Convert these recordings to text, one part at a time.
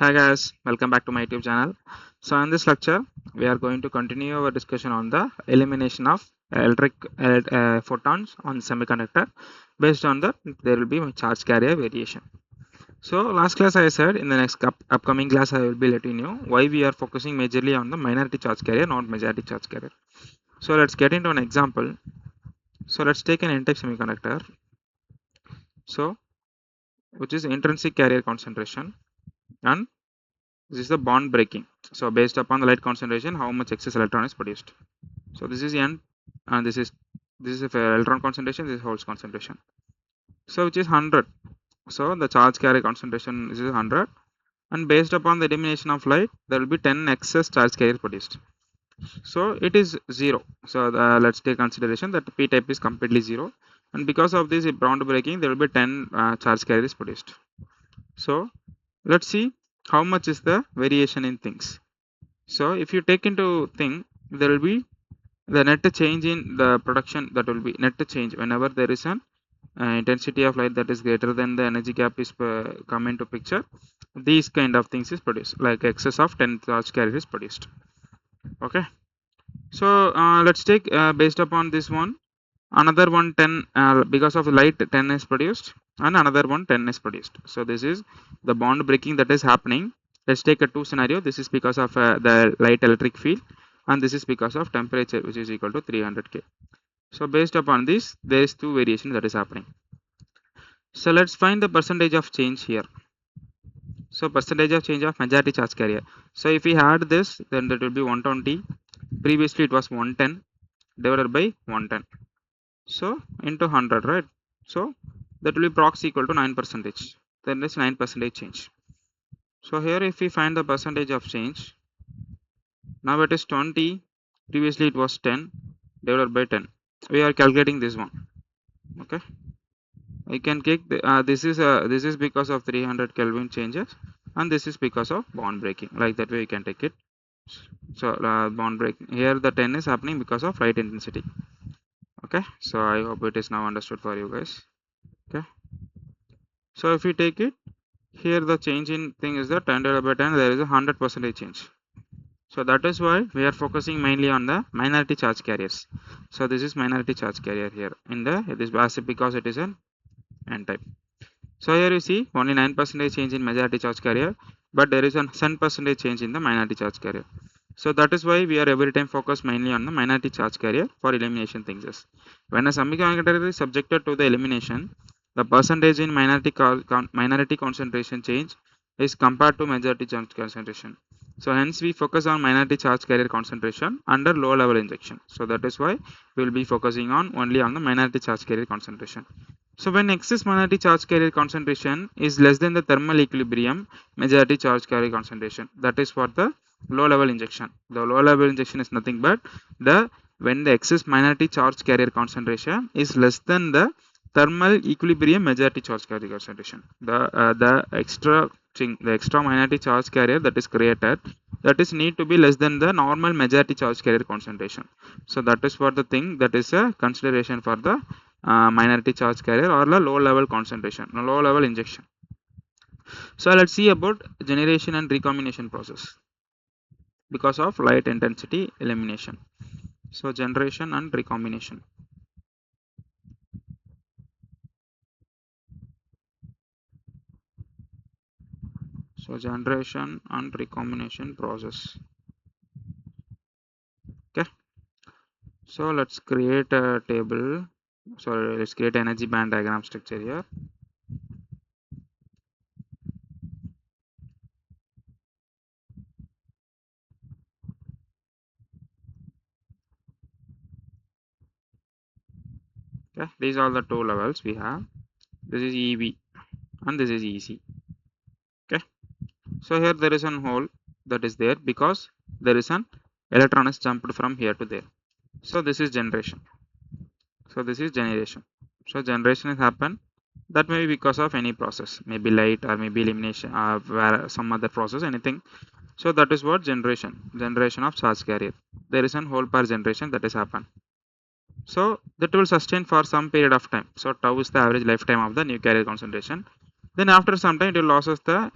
Hi guys, welcome back to my YouTube channel. So in this lecture, we are going to continue our discussion on the elimination of photons on semiconductor. Based on that, there will be charge carrier variation. So last class I said in the next upcoming class I will be letting you why we are focusing majorly on the minority charge carrier, not majority charge carrier. So let's get into an example. So let's take an n-type semiconductor. So which is intrinsic carrier concentration, and this is the bond breaking. So based upon the light concentration, how much excess electron is produced. So this is n, and this is electron concentration. This is holes concentration. So which is 100. So the charge carrier concentration is 100, and based upon the elimination of light, there will be 10 excess charge carrier produced. So it is 0. So let's take consideration that p type is completely 0, and because of this bond breaking, there will be 10 charge carriers produced. So let's see how much is the variation in things. So if you take into thing, there will be the net change in the production, that will be net change whenever there is an intensity of light that is greater than the energy gap is come into picture. These kind of things is produced, like excess of 10 charge carrier is produced. Okay, so let's take based upon this one, another one 10 because of light 10 is produced, and another one 10 is produced. So this is the bond breaking that is happening. Let's take a two scenario. This is because of the light electric field, and this is because of temperature, which is equal to 300K. So based upon this, there is two variations that is happening. So let's find the percentage of change here. So percentage of change of majority charge carrier. So if we add this, then that will be 120. Previously it was 110 divided by 110. So into 100, right? So that will be prox equal to 9%. Then this 9% change. So here if we find the percentage of change, now it is 20. Previously it was 10 divided by 10. We are calculating this one. Okay. I can take this is because of 300 Kelvin changes, and this is because of bond breaking. Like that way you can take it. So bond break here, the 10 is happening because of light intensity. Okay, so I hope it is now understood for you guys. Okay, so if we take it here, the change in thing is that 10 divided by 10, there is a 100% change. So that is why we are focusing mainly on the minority charge carriers. So this is minority charge carrier here in the this because it is an n type. So here you see only 9% change in majority charge carrier, but there is a 10% change in the minority charge carrier. So that is why we are every time focused mainly on the minority charge carrier for elimination things. When a semiconductor is subjected to the elimination, the percentage in minority concentration change is compared to majority charge concentration. So hence we focus on minority charge carrier concentration under low level injection. So that is why we will be focusing on only on the minority charge carrier concentration. So when excess minority charge carrier concentration is less than the thermal equilibrium majority charge carrier concentration, that is for the low level injection. The low level injection is nothing but when the excess minority charge carrier concentration is less than the thermal equilibrium majority charge carrier concentration. The extra minority charge carrier that is created, that is need to be less than the normal majority charge carrier concentration. So that is for the thing, that is a consideration for the minority charge carrier or the low level concentration, low level injection. So let's see about generation and recombination process because of light intensity elimination. So generation and recombination. So generation and recombination process. Okay. So let's create a table. Sorry, let's create energy band diagram structure here. Okay, these are the two levels we have. This is EV and this is EC. Okay, so here there is an hole that is there because there is an electron is jumped from here to there. So this is generation. So this is generation. So generation has happened. That may be because of any process, maybe light or maybe elimination, some other process, anything. So that is what generation of charge carrier. There is an whole pair generation that has happened. So that will sustain for some period of time. So tau is the average lifetime of the new carrier concentration. Then after some time it will loses the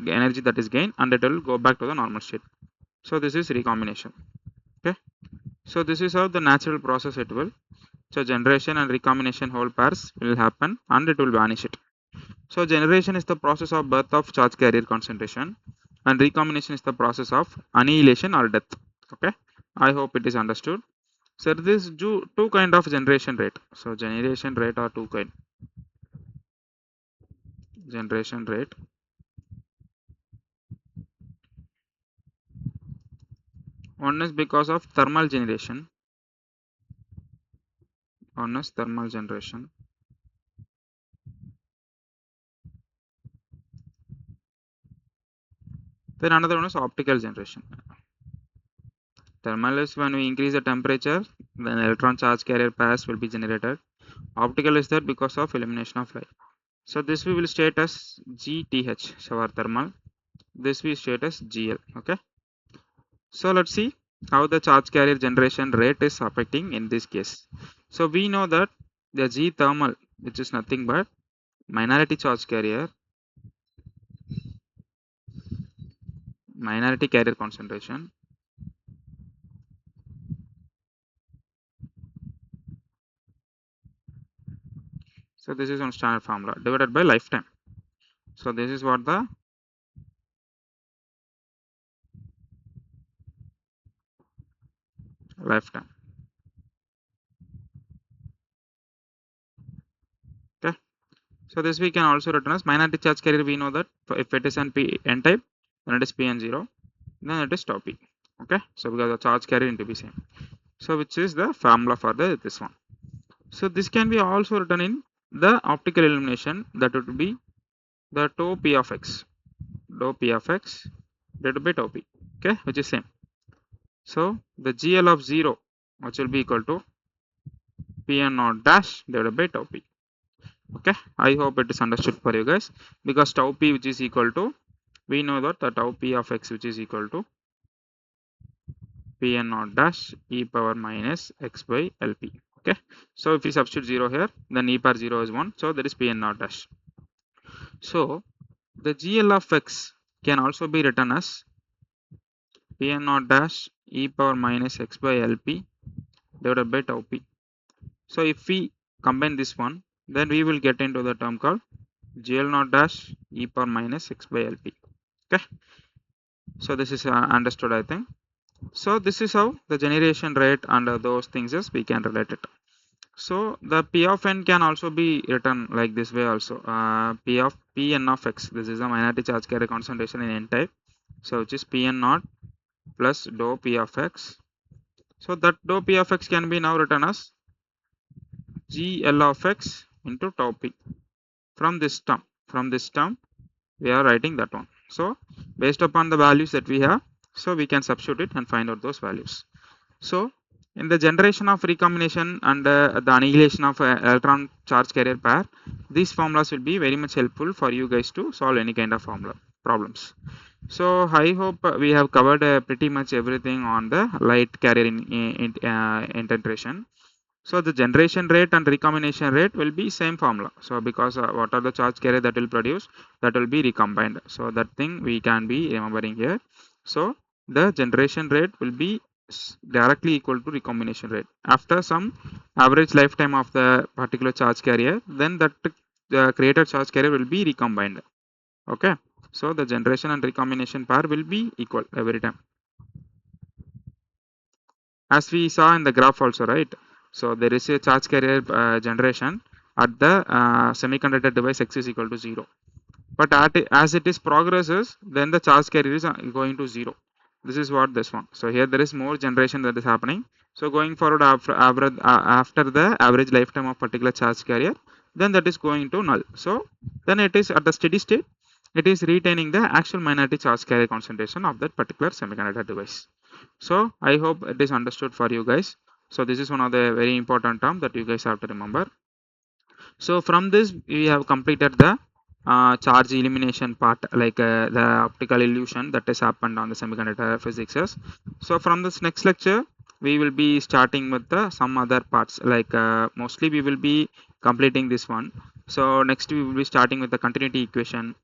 energy that is gained and it will go back to the normal state. So this is recombination. Okay, so this is how the natural process it will. So generation and recombination whole pairs will happen and it will vanish it. So generation is the process of birth of charge carrier concentration and recombination is the process of annihilation or death. Okay, I hope it is understood. So this two kind of generation rate. So generation rate are two kind. Generation rate. One is because of thermal generation. One is thermal generation. Then another one is optical generation. Thermal is when we increase the temperature, then electron charge carrier pairs will be generated. Optical is there because of elimination of light. So this we will state as GTH, so our thermal. This we state as GL. Okay. So let's see how the charge carrier generation rate is affecting in this case. So we know that the G thermal, which is nothing but minority charge carrier, minority carrier concentration. So this is on standard formula divided by lifetime. So this is what the lifetime. Okay. So this we can also written as minority charge carrier. We know that if it is an n type, then it is Pn0, then it is tau p. Okay. So because the charge carrier into be same. So which is the formula for this one. So this can be also written in the optical illumination, that would be the tau p of x. Tau p of x divided by tau p. Okay, which is same. So the GL of 0, which will be equal to Pn naught dash divided by tau p. Okay, I hope it is understood for you guys, because tau p which is equal to, we know that the tau p of x which is equal to Pn naught dash e power minus x by Lp. Okay, so if we substitute 0 here, then e power 0 is 1, so that is Pn naught dash. So the GL of x can also be written as Pn naught dash e power minus x by Lp divided by tau p. So if we combine this one, then we will get into the term called GL naught dash e power minus x by Lp. Okay, so this is understood, I think. So this is how the generation rate and those things is we can relate it. So the P of n can also be written like this way also. P of Pn of x. This is the minority charge carrier concentration in n type. So which is Pn naught plus dou P of x. So that dou P of x can be now written as GL of x into tau p. From this term, we are writing that one. So based upon the values that we have, so we can substitute it and find out those values. So in the generation of recombination and the annihilation of electron charge carrier pair, these formulas will be very much helpful for you guys to solve any kind of formula problems. So I hope we have covered pretty much everything on the light carrier integration. So the generation rate and recombination rate will be same formula. So because what are the charge carrier that will produce, that will be recombined. So that thing we can be remembering here. So the generation rate will be directly equal to recombination rate. After some average lifetime of the particular charge carrier, then that the created charge carrier will be recombined. Okay. So the generation and recombination pair will be equal every time, as we saw in the graph also, right? So there is a charge carrier generation at the semiconductor device x is equal to 0, but as it is progresses, then the charge carrier is going to 0. This is what this one. So here there is more generation that is happening. So going forward, after the average lifetime of particular charge carrier, then that is going to null. So then it is at the steady state, it is retaining the actual minority charge carrier concentration of that particular semiconductor device. So I hope it is understood for you guys. So this is one of the very important term that you guys have to remember. So from this we have completed the charge elimination part, like the optical illusion that has happened on the semiconductor physics. So from this next lecture we will be starting with some other parts, like mostly we will be completing this one. So next we will be starting with the continuity equation.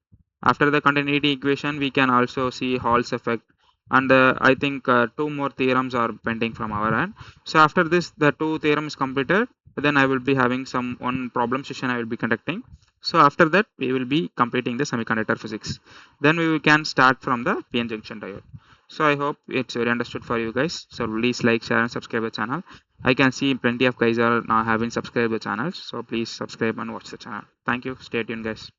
After the continuity equation, we can also see Hall's effect, and I think two more theorems are pending from our end. So after this, the two theorems completed, then I will be having some one problem session I will be conducting. So after that, we will be completing the semiconductor physics. Then we can start from the PN junction diode. So I hope it's very understood for you guys. So please like, share, and subscribe the channel. I can see plenty of guys are now having subscribed the channel. So please subscribe and watch the channel. Thank you. Stay tuned, guys.